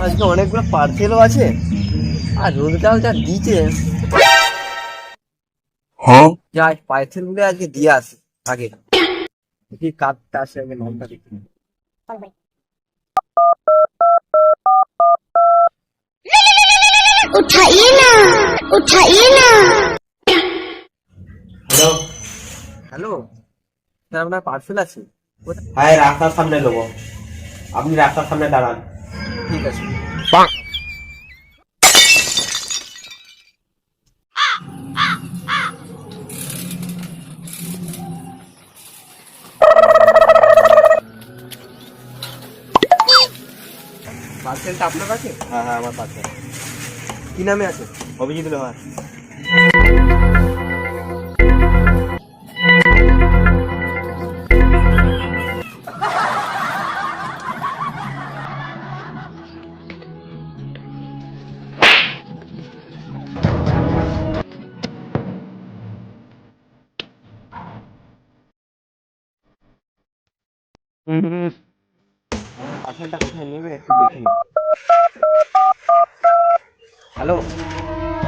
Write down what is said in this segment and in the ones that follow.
আজকে অনেকগুলো পার্সেলও আছে আর রোদটাও যা দিচ্ছে। যাই পার্সেলগুলো আজকে দিয়ে আসি আগে। কি কার্ডটা আসে আগে নামটা দেখি। उठाइए ना उठाइए ना। হ্যালো হ্যালো, স্যার আপনার পার্সেল আছে? হ্যাঁ, রাস্তার সামনে নেবো, আপনি রাস্তার সামনে দাঁড়ান। ঠিক আছে। পার্সেলটা আপনার কাছে? হ্যাঁ হ্যাঁ, আমার পার্সেল। কি নামে আছে? অভিজিৎ লোহার। পার্সেলটা কোথায় নেবে একটু দেখি। হ্যালো,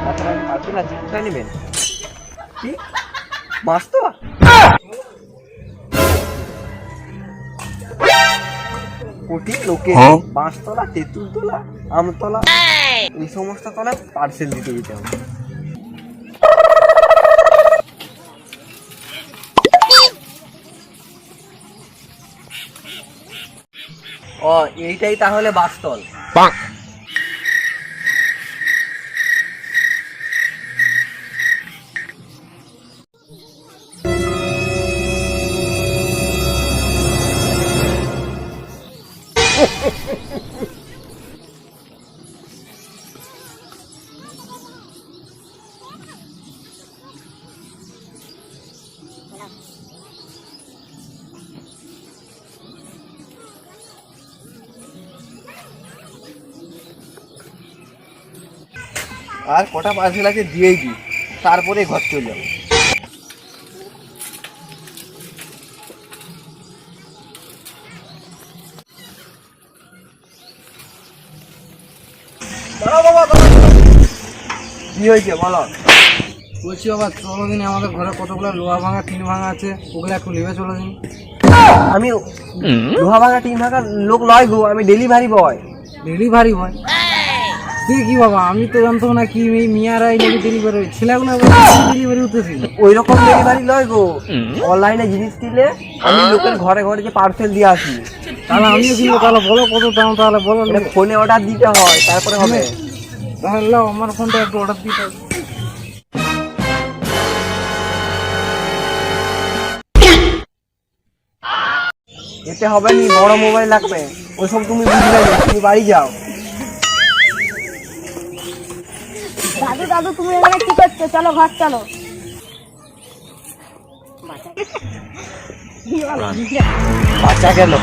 আপনার পার্সেল আছে, কোথায় নেবেন? কি মাছতলা? কোটি লোকে বাঁশতলা, তেঁতুলতলা, আমতলা, এই সমস্ত তলায় পার্সেল দিতে যেতে হবে। ও, এইটাই তাহলে বাসতল। আর কটা পার্সেল আছে দিয়েই দিই, তারপরে ঘর চলে যাবো। কি হয়েছে বলো? বলছি বাবা, চলো দিন আমাদের ঘরে কতগুলো লোহা ভাঙা টিন ভাঙা আছে, ওগুলো একটু নেবে চলো দিন। আমি লোহা ভাঙা টিন ভাঙা লোক নয় গো, আমি ডেলিভারি বয়। Delivery boy? সে কি বাবা, আমি তো জানতাম না কি এই মিয়ারাই নাকি ডেলিভারি, ছেলেগুলো ডেলিভারি উঠতেছিল। ওই রকম ডেলিভারি নয় গো, অনলাইনে জিনিস দিলে আমি লোকের ঘরে ঘরে যে পার্সেল দিয়ে আসি। তাহলে আমিও কিনবো, তাহলে বলো কত দাম, তাহলে বলো। ফোনে অর্ডার দিতে হয়, তারপরে হবে। তাহলে নাও, আমার ফোনটা একটু অর্ডার দিতে হবে। এতে হবে নি, বড় মোবাইল লাগবে। ওইসব তুমি বুঝবে না, তুমি বাড়ি যাও। দাদু দাদু তুমি এখানে কি করছো? চলো ঘর চলো। বাচ্চা গেল।